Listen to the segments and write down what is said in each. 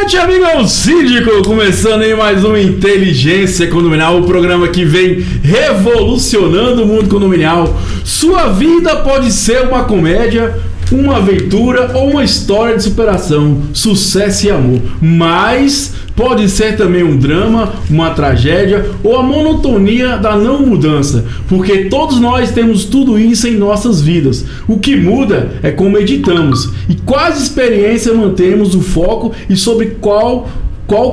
noite, amigão síndico! Começando aí mais um Inteligência Condominial, o programa que vem revolucionando o mundo condominial. Sua vida pode ser uma comédia, uma aventura ou uma história de superação, sucesso e amor, mas pode ser também um drama, uma tragédia ou a monotonia da não mudança, porque todos nós temos tudo isso em nossas vidas. O que muda é como editamos e quais experiência mantemos o foco e sobre qual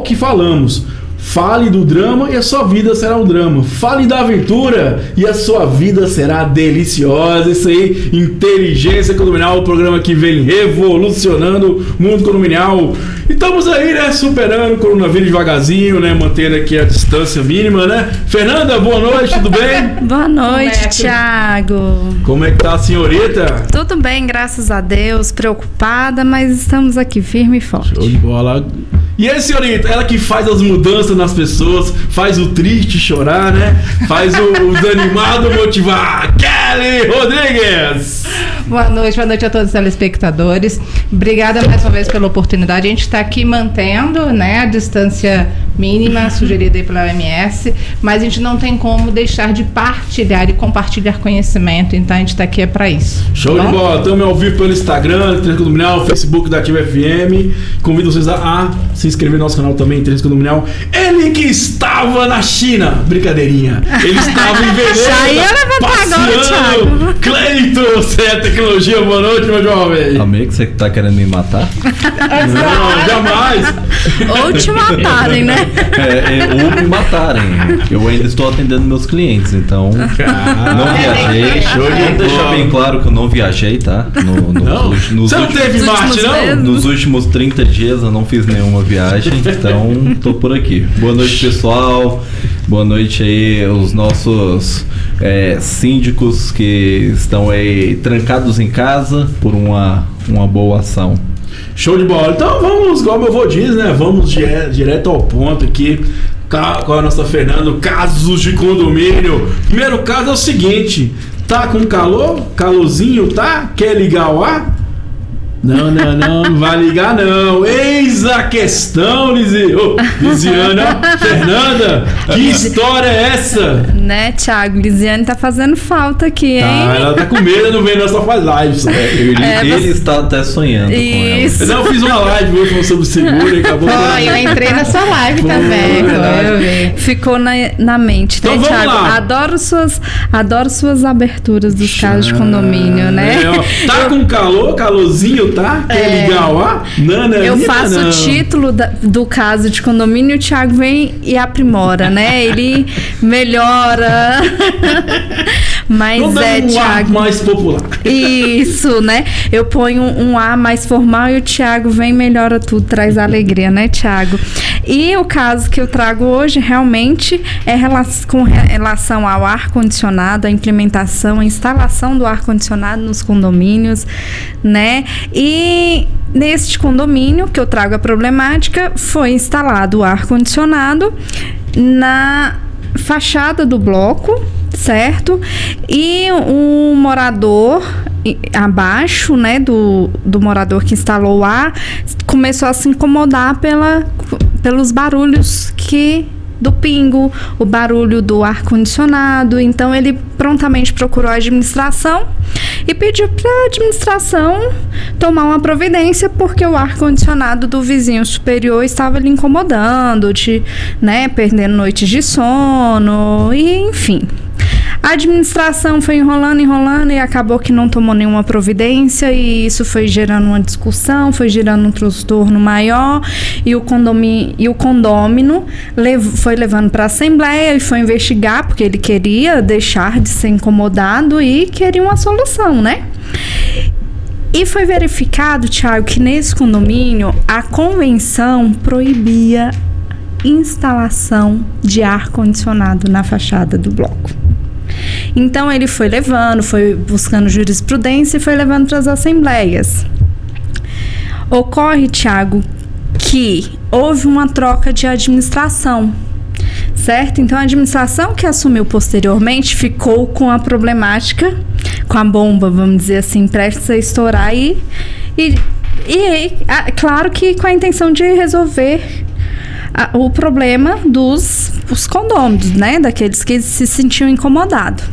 que falamos. Fale do drama e a sua vida será um drama. Fale da aventura e a sua vida será deliciosa. Isso aí, Inteligência Condominial, o programa que vem revolucionando o mundo condominial. E estamos aí, né, superando o coronavírus devagarzinho, né, mantendo aqui a distância mínima, né? Fernanda, boa noite, tudo bem? Boa noite, Thiago. Como é que tá a senhorita? Tudo bem, graças a Deus, preocupada, mas estamos aqui firme e forte. Show de bola. E aí, senhorita, ela que faz as mudanças nas pessoas, faz o triste chorar, né? Faz o desanimado motivar. Kelly Rodrigues! Boa noite a todos os telespectadores. Obrigada mais uma vez pela oportunidade. A gente está aqui mantendo, né, a distância mínima sugerida aí pela OMS, mas a gente não tem como deixar de partilhar e compartilhar conhecimento, então a gente está aqui para isso. Show de bola! Estamos ao vivo pelo Instagram, Inteligência Condominial, Facebook da Ativa FM. Convido vocês a se inscrever no nosso canal também, Inteligência Condominial. Ele que estava na China, brincadeirinha. Ele estava em Veneza, Já ia levantar agora, Thiago. Cleiton, você é tecnologia, boa noite, meu jovem. Amei que você tá querendo me matar? Não, jamais. Ou te matarem, né? Ou me matarem. Eu ainda estou atendendo meus clientes, então não viajei. Vamos deixar bem claro que eu não viajei, tá? Você não teve Marte, não? Nos últimos 30 dias eu não fiz nenhuma viagem, então tô por aqui. Boa noite, pessoal. Boa noite aí os nossos síndicos que estão aí trancados em casa por uma boa ação. Show de bola. Então vamos, igual meu avô diz, né? Vamos direto ao ponto aqui com a nossa Fernanda. Casos de condomínio. Primeiro caso é o seguinte: tá com calor? Calorzinho, tá? Quer ligar o ar? Não vai ligar não. Eis a questão, Lisiana. Fernanda, que história é essa? Né, Thiago? Lisiane tá fazendo falta aqui, hein? Ela tá com medo, não vem, nós só faz lives. Ele está até sonhando Isso. com ela. Eu fiz uma live hoje falando sobre seguro e acabou. Eu entrei na sua live também. Eu vi. Ficou na mente, então, né, vamos Thiago? lá. Adoro suas aberturas dos casos de condomínio, né? Tá com calorzinho, tá? Quer ligar o ar? Eu faço o título do caso de condomínio, o Thiago vem e aprimora, né? Ele melhora. Mas não Thiago, ar mais popular. Isso, né? Eu ponho um ar mais formal e o Thiago vem e melhora tudo, traz alegria, né, Thiago? E o caso que eu trago hoje realmente é com relação ao ar-condicionado, a implementação, a instalação do ar-condicionado nos condomínios, né? E neste condomínio que eu trago a problemática, foi instalado o ar-condicionado na fachada do bloco, certo? E um morador abaixo, né, do morador que instalou o ar, começou a se incomodar pelos barulhos do pingo, o barulho do ar-condicionado. Então ele prontamente procurou a administração e pediu para a administração tomar uma providência, porque o ar-condicionado do vizinho superior estava lhe incomodando, né, perdendo noites de sono, e enfim. A administração foi enrolando e acabou que não tomou nenhuma providência, e isso foi gerando uma discussão, foi gerando um transtorno maior, e o condômino foi levando para a Assembleia e foi investigar, porque ele queria deixar de ser incomodado e queria uma solução, né? E foi verificado, Thiago, que nesse condomínio a convenção proibia instalação de ar-condicionado na fachada do bloco. Então ele foi buscando jurisprudência e foi levando para as assembleias. Ocorre, Thiago, que houve uma troca de administração, certo? Então a administração que assumiu posteriormente ficou com a problemática, com a bomba, vamos dizer assim, prestes a estourar, e Claro que com a intenção de resolver o problema os condôminos, né? Daqueles que se sentiam incomodados.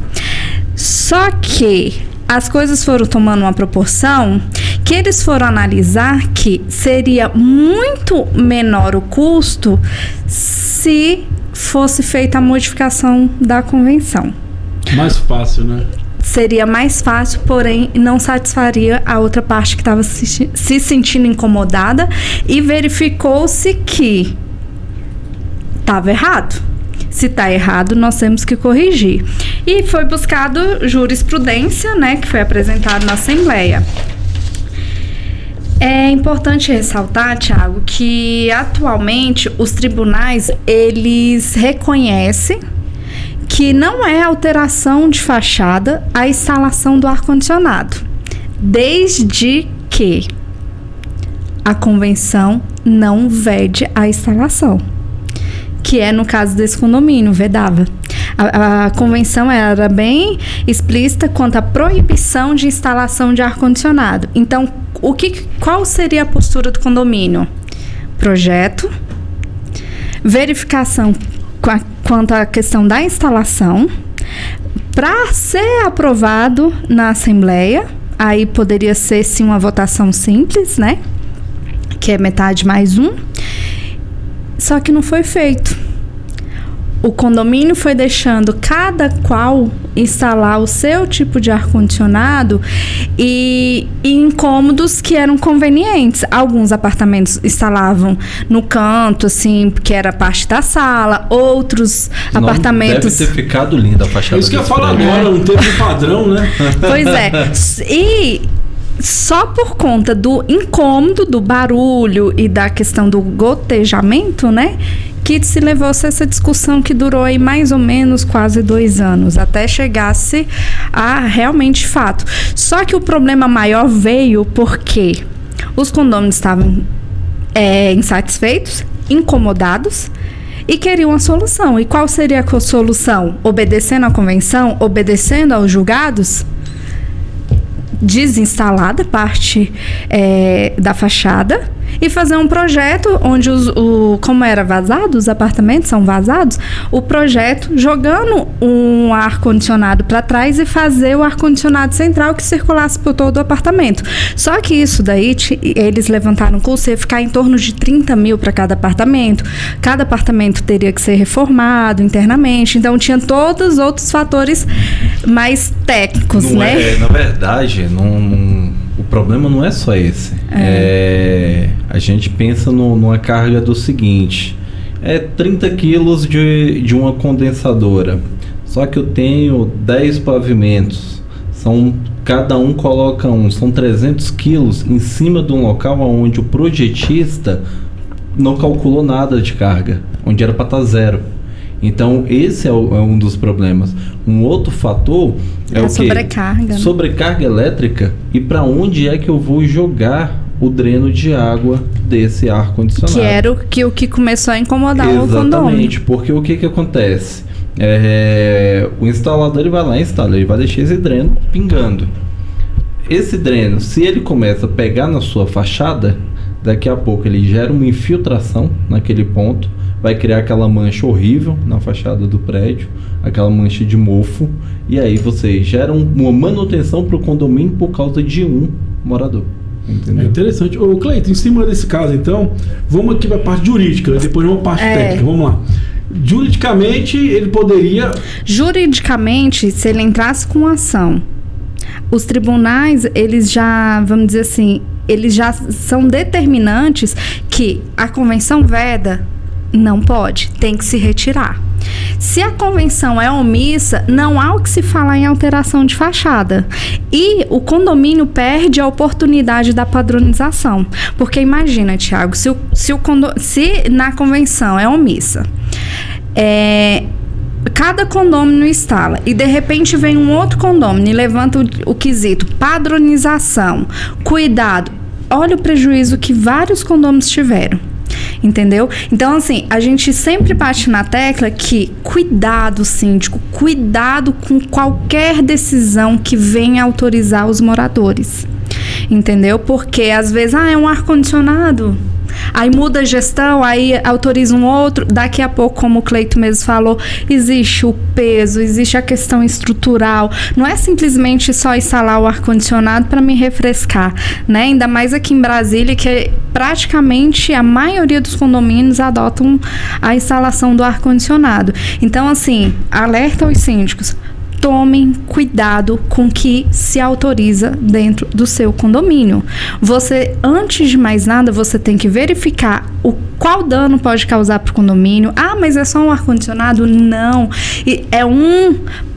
Só que as coisas foram tomando uma proporção que eles foram analisar que seria muito menor o custo se fosse feita a modificação da convenção. Mais fácil, né? Seria mais fácil, porém não satisfaria a outra parte que estava se sentindo incomodada, e verificou-se que estava errado. Se está errado, nós temos que corrigir. E foi buscado jurisprudência, né, que foi apresentado na Assembleia. É importante ressaltar, Thiago, que atualmente os tribunais, eles reconhecem que não é alteração de fachada a instalação do ar-condicionado, desde que a convenção não vede a instalação, que é no caso desse condomínio, vedava. A convenção era bem explícita quanto à proibição de instalação de ar-condicionado. Então, qual seria a postura do condomínio? Projeto, verificação quanto à questão da instalação, para ser aprovado na Assembleia. Aí poderia ser sim uma votação simples, né? Que é metade mais um. Só que não foi feito. O condomínio foi deixando cada qual instalar o seu tipo de ar-condicionado e incômodos que eram convenientes. Alguns apartamentos instalavam no canto, assim, que era parte da sala. Outros apartamentos... Deve ter ficado linda a fachada. Isso que eu falo agora, não teve padrão, né? Pois é. E só por conta do incômodo, do barulho e da questão do gotejamento, né, que se levou-se essa discussão que durou aí mais ou menos quase 2 anos, até chegasse a realmente fato. Só que o problema maior veio porque os condôminos estavam insatisfeitos, incomodados e queriam uma solução. E qual seria a solução? Obedecendo à convenção, obedecendo aos julgados? Desinstalada parte da fachada e fazer um projeto onde como era vazado, os apartamentos são vazados, o projeto jogando um ar-condicionado para trás e fazer o ar-condicionado central que circulasse por todo o apartamento. Só que isso daí, eles levantaram o custo, ia ficar em torno de 30 mil para cada apartamento teria que ser reformado internamente, então tinha todos os outros fatores mais técnicos, né? Na verdade, o problema não é só esse. A gente pensa numa carga do seguinte: 30 quilos de uma condensadora. Só que eu tenho 10 pavimentos. Cada um coloca são 300 quilos em cima de um local onde o projetista não calculou nada de carga, onde era para estar 0. Então, esse é um dos problemas. Um outro fator é o quê? Sobrecarga. Sobrecarga elétrica. E para onde é que eu vou jogar o dreno de água desse ar-condicionado? Que era o que começou a incomodar o condomínio. Exatamente, porque o que acontece? O instalador ele vai lá e instala, ele vai deixar esse dreno pingando. Esse dreno, se ele começa a pegar na sua fachada, daqui a pouco ele gera uma infiltração naquele ponto, vai criar aquela mancha horrível na fachada do prédio, aquela mancha de mofo, e aí você gera uma manutenção para o condomínio por causa de um morador. Entendeu? É interessante. Ô, Cleiton, em cima desse caso, então, vamos aqui para a parte jurídica, depois vamos para a parte técnica, vamos lá. Juridicamente, ele poderia... Juridicamente, se ele entrasse com ação, os tribunais, eles já, vamos dizer assim, eles já são determinantes que a convenção veda, não pode, tem que se retirar. Se a convenção é omissa, não há o que se falar em alteração de fachada. E o condomínio perde a oportunidade da padronização. Porque imagina, Thiago, se na convenção é omissa, cada condomínio instala e de repente vem um outro condomínio e levanta o quesito padronização, cuidado, olha o prejuízo que vários condôminos tiveram. Entendeu? Então, assim, a gente sempre bate na tecla que cuidado, síndico, cuidado com qualquer decisão que venha autorizar os moradores. entendeu? Porque às vezes, é um ar-condicionado. Aí muda a gestão, aí autoriza um outro. Daqui a pouco, como o Cleito mesmo falou, existe o peso, existe a questão estrutural. Não é simplesmente só instalar o ar-condicionado para me refrescar, né? Ainda mais aqui em Brasília, que praticamente a maioria dos condomínios adotam a instalação do ar-condicionado. Então, assim, alerta aos síndicos. Tomem cuidado com o que se autoriza dentro do seu condomínio. Você, antes de mais nada, você tem que verificar qual dano pode causar para o condomínio. Mas é só um ar-condicionado? Não.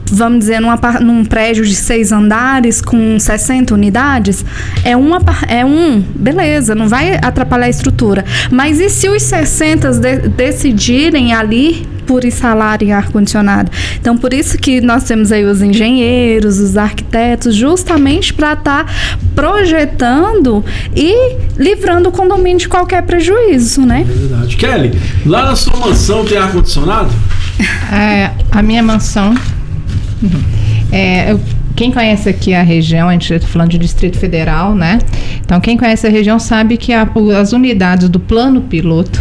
Vamos dizer, num prédio de 6 andares com 60 unidades, beleza, não vai atrapalhar a estrutura. Mas e se os 60 decidirem ali por instalarem ar-condicionado? Então, por isso que nós temos aí os engenheiros, os arquitetos, justamente para estar projetando e livrando o condomínio de qualquer prejuízo, né? É verdade. Kelly, lá na sua mansão tem ar-condicionado? A minha mansão... Quem conhece aqui a região, a gente está falando de Distrito Federal, né? Então, quem conhece a região sabe que as unidades do plano piloto,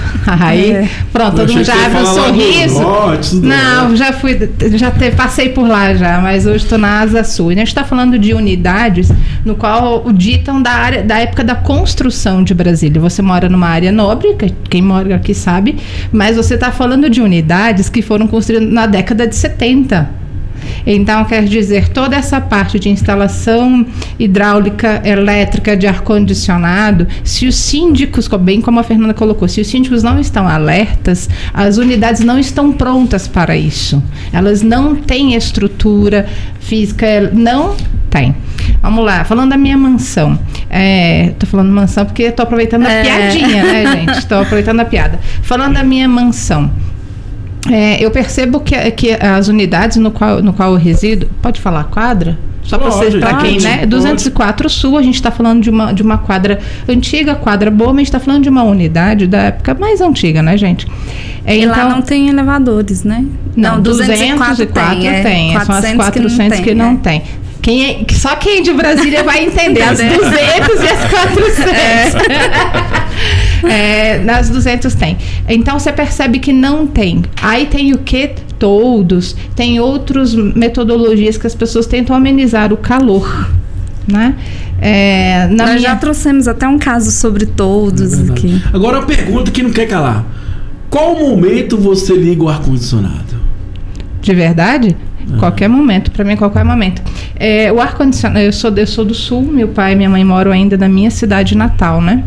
pronto, todo mundo já abre um sorriso. Não, passei por lá já, mas hoje estou na Asa Sul. E a gente está falando de unidades no qual ditam da época da construção de Brasília. Você mora numa área nobre, quem mora aqui sabe, mas você está falando de unidades que foram construídas na década de 70. Então, quer dizer, toda essa parte de instalação hidráulica, elétrica, de ar-condicionado, se os síndicos, bem como a Fernanda colocou, se os síndicos não estão alertas, as unidades não estão prontas para isso. Elas não têm estrutura física, não tem. Vamos lá, falando da minha mansão. Tô falando mansão porque estou aproveitando a piadinha, né, gente? Estou aproveitando a piada. Falando da minha mansão. Eu percebo que as unidades no qual eu resido... Pode falar quadra? Só para quem, né? 204 Sul, a gente está falando de uma quadra antiga, quadra boa, mas a gente está falando de uma unidade da época mais antiga, né, gente? E lá não tem elevadores, né? Não, 204 tem. São as 400 que não tem. Só quem de Brasília vai entender as 200 e as 400. Nas 200 tem. Então você percebe que não tem. Aí tem o que? Toldos. Tem outras metodologias que as pessoas tentam amenizar o calor, né? Nós já trouxemos até um caso sobre toldos aqui. Agora a pergunta que não quer calar: qual momento você liga o ar-condicionado? De verdade? Qualquer momento, para mim, qualquer momento. O ar-condicionado, eu sou do sul, meu pai e minha mãe moram ainda na minha cidade natal, né?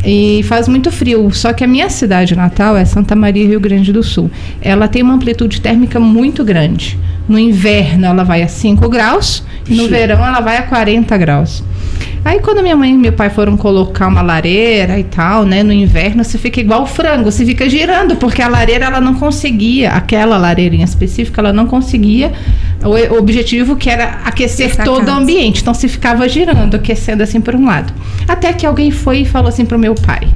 E faz muito frio, só que a minha cidade natal é Santa Maria, Rio Grande do Sul. Ela tem uma amplitude térmica muito grande. No inverno ela vai a 5 graus e no verão ela vai a 40 graus. Aí quando minha mãe e meu pai foram colocar uma lareira e tal, né, no inverno você fica igual o frango, você fica girando, porque a lareira ela não conseguia, aquela lareira em específico, ela não conseguia o objetivo que era aquecer todo o ambiente, então se ficava girando, aquecendo assim por um lado. Até que alguém foi e falou assim pro meu pai: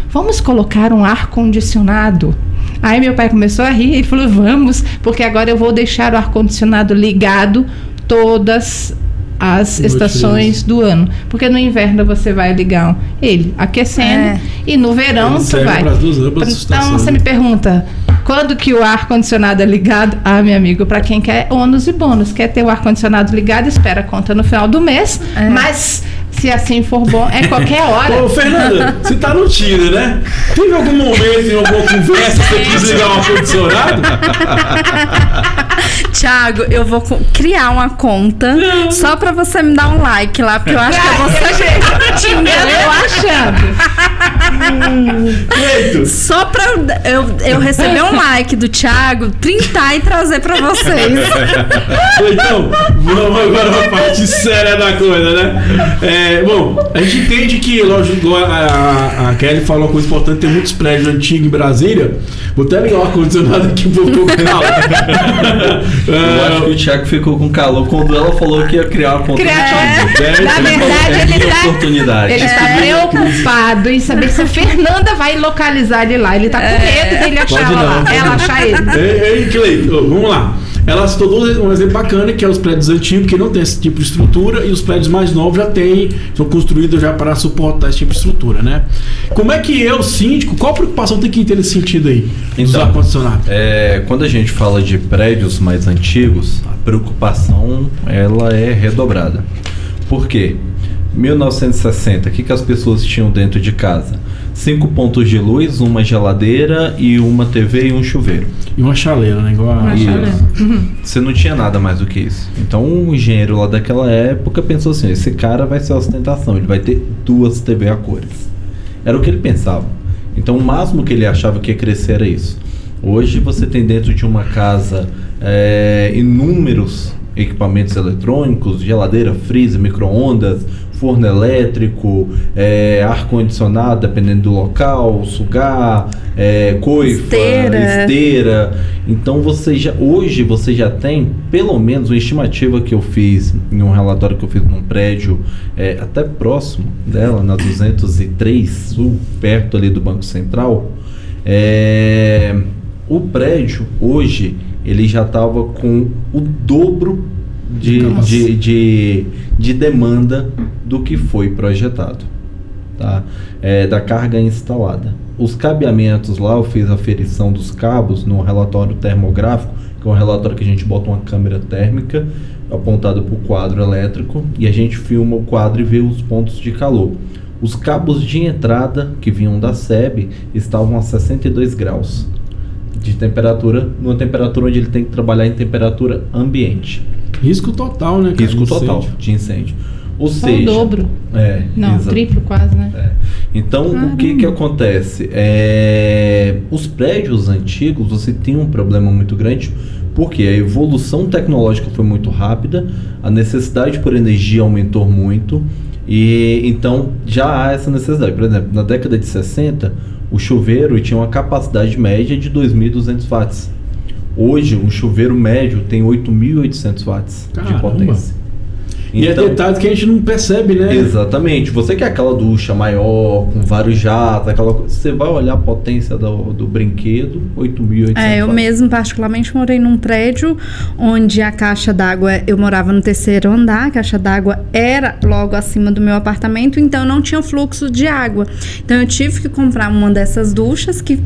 vamos colocar um ar-condicionado? Aí meu pai começou a rir, ele falou: vamos, porque agora eu vou deixar o ar-condicionado ligado todas as estações do ano, porque no inverno você vai ligar ele aquecendo e no verão tu vai. Então você me pergunta, quando que o ar-condicionado é ligado? Meu amigo, para quem quer ônus e bônus, quer ter o ar-condicionado ligado, espera a conta no final do mês, mas se assim for bom, é qualquer hora. Ô, Fernanda, você tá no Tinder, né? Teve algum momento em alguma conversa que você quis ligar o ar-condicionado? Thiago, eu vou criar uma conta só pra você me dar um like lá, porque eu acho que eu vou ser Tinder, eu achando. Só pra eu receber um like do Thiago, printar e trazer pra vocês. Então, vamos agora pra parte séria da coisa, né? Bom, a gente entende que, lógico, a Kelly falou uma coisa importante, tem muitos prédios antigos em Brasília. Vou até ligar o ar-condicionado aqui um pouco calor. Eu acho que o Thiago ficou com calor quando ela falou que ia criar uma conta. Na verdade, ele está preocupado em saber se a Fernanda vai localizar ele lá. Ele está com medo dele achar ela lá. Ela achar ele. Ei, Cleiton, vamos lá. ela citou um exemplo bacana, que é os prédios antigos, que não tem esse tipo de estrutura, e os prédios mais novos são construídos já para suportar esse tipo de estrutura, né? Como é que eu, síndico, qual preocupação tem que ter nesse sentido aí, dos ar-condicionados? Quando a gente fala de prédios mais antigos, a preocupação ela é redobrada. Por quê? 1960, o que as pessoas tinham dentro de casa? 5 pontos de luz, uma geladeira e uma TV e um chuveiro. E uma chaleira, né? Igual a... Você não tinha nada mais do que isso. Então o engenheiro lá daquela época pensou assim, esse cara vai ser a ostentação, ele vai ter 2 TV a cores. Era o que ele pensava. Então o máximo que ele achava que ia crescer era isso. Hoje você tem dentro de uma casa inúmeros equipamentos eletrônicos, geladeira, freezer, micro-ondas, forno elétrico, ar-condicionado, dependendo do local, sugar, coifa, esteira. Então hoje você já tem, pelo menos, uma estimativa que eu fiz em um relatório que eu fiz num prédio até próximo dela, na 203 Sul, perto ali do Banco Central. O prédio hoje ele já estava com o dobro de demanda do que foi projetado, tá? Da carga instalada. Os cabeamentos lá, eu fiz a aferição dos cabos no relatório termográfico, que é um relatório que a gente bota uma câmera térmica apontada para o quadro elétrico e a gente filma o quadro e vê os pontos de calor. Os cabos de entrada que vinham da SEB estavam a 62 graus de temperatura, numa temperatura onde ele tem que trabalhar em temperatura ambiente. Risco total, né? Risco total de incêndio. Ou seja, o dobro. Não, triplo quase, né? Então, o que acontece? Os prédios antigos, você tem um problema muito grande, porque a evolução tecnológica foi muito rápida, a necessidade por energia aumentou muito, e então já há essa necessidade. Por exemplo, na década de 60, o chuveiro tinha uma capacidade média de 2.200 watts. Hoje, um chuveiro médio tem 8.800 watts de potência. E então, detalhes que a gente não percebe, né? Exatamente. Você quer aquela ducha maior, com vários jatos, aquela coisa. Você vai olhar a potência do brinquedo, 8.800 watts. Eu mesmo, particularmente, morei num prédio onde a caixa d'água, eu morava no 3º andar, a caixa d'água era logo acima do meu apartamento, então não tinha fluxo de água. Então eu tive que comprar uma dessas duchas que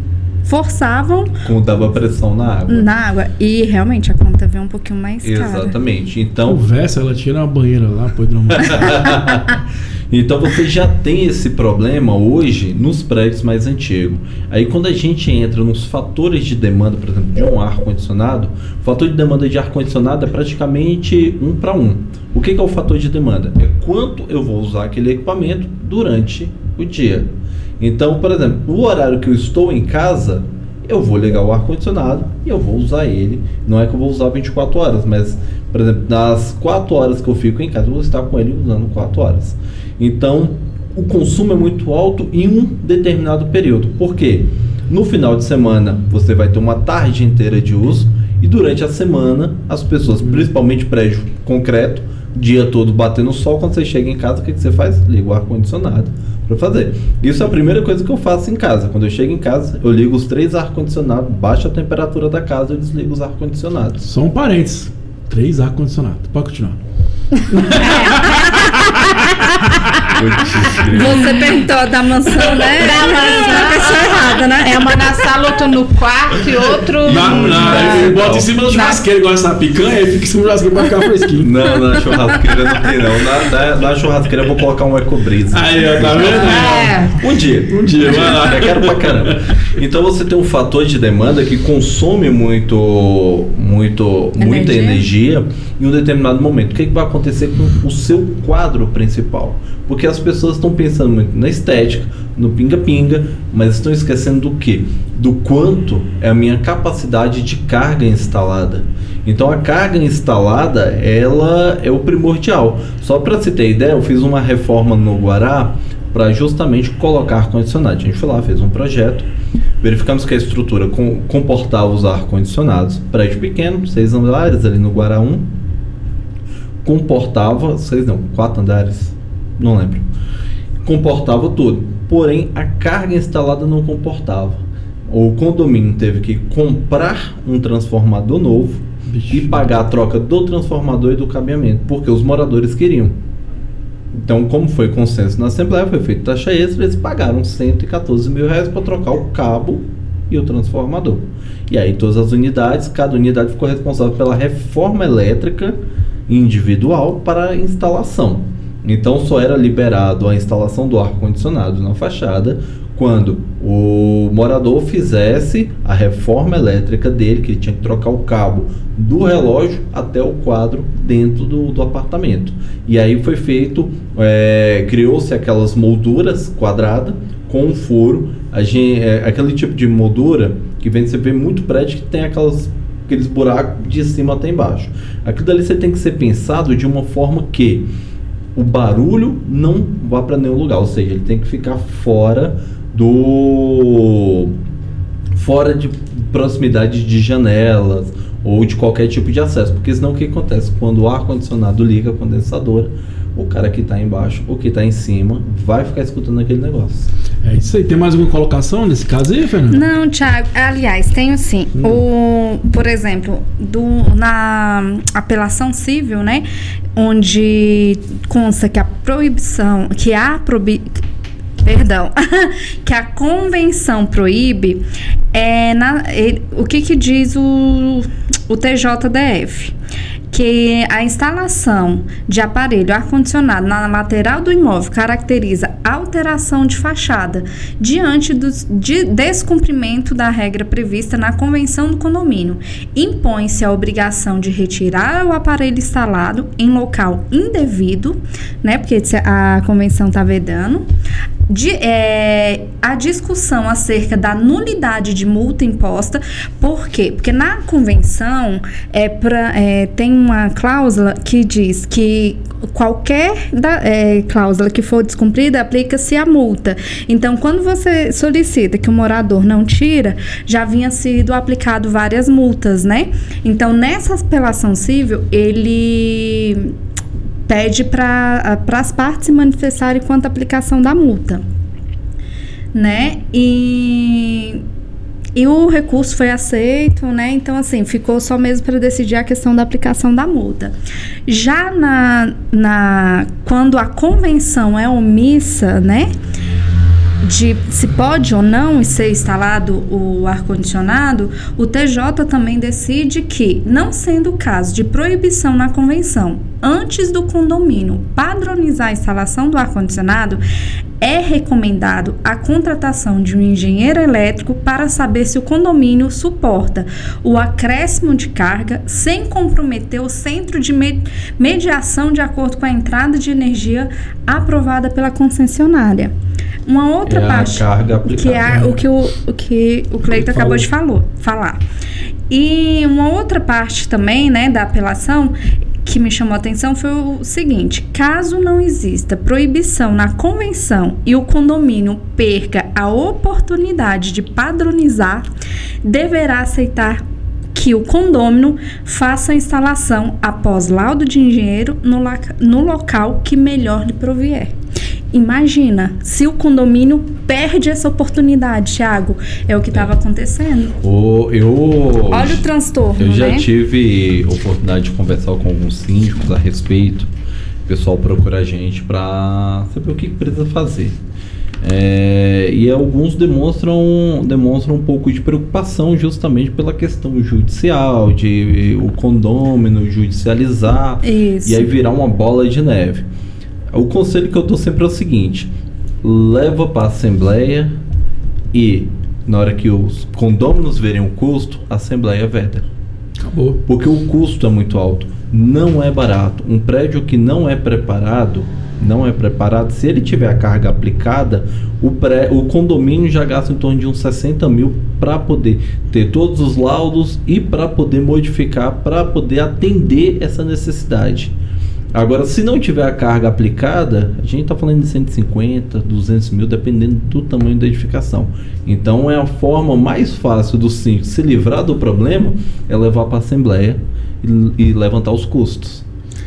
forçavam... Como dava pressão na água. E realmente a conta veio um pouquinho mais cara. Exatamente. Então... Conversa, ela tira a banheira lá, põe no... Então você já tem esse problema hoje nos prédios mais antigos. Aí quando a gente entra nos fatores de demanda, por exemplo, de um ar-condicionado, o fator de demanda de ar-condicionado é praticamente 1 para 1. O que é o fator de demanda? É quanto eu vou usar aquele equipamento durante o dia. Então, por exemplo, no horário que eu estou em casa, eu vou ligar o ar-condicionado e eu vou usar ele. Não é que eu vou usar 24 horas, mas, por exemplo, nas 4 horas que eu fico em casa, eu vou estar com ele usando 4 horas. Então, o consumo é muito alto em um determinado período. Por quê? No final de semana, você vai ter uma tarde inteira de uso e durante a semana, as pessoas, principalmente prédio concreto, dia todo batendo sol, quando você chega em casa, o que você faz? Liga o ar-condicionado para fazer. Isso é a primeira coisa que eu faço em casa. Quando eu chego em casa, eu ligo os 3 ar-condicionados, baixo a temperatura da casa e desligo os ar-condicionados. Só um parênteses. 3 ar-condicionados. Pode continuar. Você perguntou da mansão, né? Da mansão. Pessoa errada, né? É uma na sala, outro no quarto e outro... Bota em cima do churrasqueiro, igual essa picanha, e fica em cima do churrasqueiro pra ficar fresquinho. Não, na churrasqueira não tem não. Na churrasqueira eu vou colocar um Ecobreeze. Aí, ó, tá vendo? Um dia, vai lá. Eu quero pra caramba. Então você tem um fator de demanda que consome muita energia em um determinado momento. O que vai acontecer com o seu quadro principal? Porque as pessoas estão pensando muito na estética, no pinga-pinga, mas estão esquecendo do quê? Do quanto é a minha capacidade de carga instalada. Então a carga instalada, ela é o primordial. Só para você ter ideia, eu fiz uma reforma no Guará para justamente colocar ar-condicionado. A gente foi lá, fez um projeto, verificamos que a estrutura comportava os ar-condicionados. Prédio pequeno, 6 andares ali no Guará 1, comportava, 4 andares, não lembro, comportava tudo, porém a carga instalada não comportava. O condomínio teve que comprar um transformador novo e pagar a troca do transformador e do cabeamento, porque os moradores queriam. Então, como foi consenso na Assembleia, foi feita taxa extra, eles pagaram R$114 mil para trocar o cabo e o transformador. E aí todas as unidades, cada unidade ficou responsável pela reforma elétrica individual para a instalação. Então só era liberado a instalação do ar-condicionado na fachada quando o morador fizesse a reforma elétrica dele, que ele tinha que trocar o cabo do relógio até o quadro dentro do apartamento. E aí foi feito, criou-se aquelas molduras quadradas com um furo, aquele tipo de moldura que você vê muito prédio que tem aqueles buracos de cima até embaixo. Aquilo dali você tem que ser pensado de uma forma que o barulho não vá para nenhum lugar, ou seja, ele tem que ficar fora de proximidade de janelas ou de qualquer tipo de acesso, porque senão o que acontece? Quando o ar-condicionado liga a condensadora, o cara que está embaixo ou que está em cima vai ficar escutando aquele negócio. É isso aí. Tem mais alguma colocação nesse caso aí, Fernanda? Não, Thiago. Aliás, tenho sim. Por exemplo, na apelação civil, né? Onde consta que a proibição, que a convenção proíbe, o que diz o TJDF? Que a instalação de aparelho ar-condicionado na lateral do imóvel caracteriza alteração de fachada diante do descumprimento da regra prevista na convenção do condomínio. Impõe-se a obrigação de retirar o aparelho instalado em local indevido, né, porque a convenção está vedando. A discussão acerca da nulidade de multa imposta. Por quê? Porque na convenção tem uma cláusula que diz que qualquer cláusula que for descumprida, aplica-se a multa. Então, quando você solicita que o morador não tira, já havia sido aplicado várias multas, né? Então, nessa apelação civil, ele pede para as partes se manifestarem quanto à aplicação da multa, né? E o recurso foi aceito, né? Então, assim, ficou só mesmo para decidir a questão da aplicação da multa. Já quando a convenção é omissa, né? De se pode ou não ser instalado o ar-condicionado, o TJ também decide que, não sendo o caso de proibição na convenção, antes do condomínio padronizar a instalação do ar-condicionado, é recomendado a contratação de um engenheiro elétrico para saber se o condomínio suporta o acréscimo de carga sem comprometer o centro de mediação de acordo com a entrada de energia aprovada pela concessionária. Uma outra parte, a carga aplicada, que é o que o Cleiton acabou de falar. E uma outra parte também, né, da apelação que me chamou a atenção foi o seguinte: caso não exista proibição na convenção e o condomínio perca a oportunidade de padronizar, deverá aceitar que o condômino faça a instalação após laudo de engenheiro no local que melhor lhe provier. Imagina, se o condomínio perde essa oportunidade, Thiago, é o que estava acontecendo. Olha o transtorno, eu já tive oportunidade de conversar com alguns síndicos a respeito. O pessoal procura a gente para saber o que precisa fazer. E alguns demonstram um pouco de preocupação justamente pela questão judicial, de o condômino judicializar. Isso. E aí virar uma bola de neve. O conselho que eu dou sempre é o seguinte: leva para a Assembleia e, na hora que os condôminos verem o custo, a Assembleia veta. Acabou. Porque o custo é muito alto. Não é barato. Um prédio que não é preparado, se ele tiver a carga aplicada, o condomínio já gasta em torno de uns 60 mil para poder ter todos os laudos e para poder modificar, para poder atender essa necessidade. Agora, se não tiver a carga aplicada, a gente está falando de 150, 200 mil, dependendo do tamanho da edificação. Então, é a forma mais fácil do síndico se livrar do problema, é levar para a Assembleia e levantar os custos.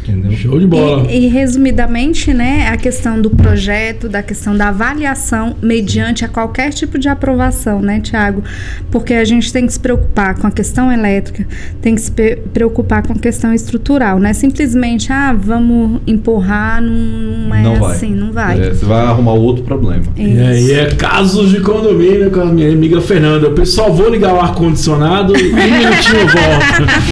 Entendeu? Show de bola. E resumidamente, né, a questão do projeto, da questão da avaliação mediante a qualquer tipo de aprovação, né, Tiago? Porque a gente tem que se preocupar com a questão elétrica, tem que se preocupar com a questão estrutural, né? Simplesmente, vamos empurrar, não é Não assim, não vai. Você vai arrumar outro problema. E aí é casos de condomínio com a minha amiga Fernanda. O pessoal, vou ligar o ar-condicionado e um minutinho eu volto.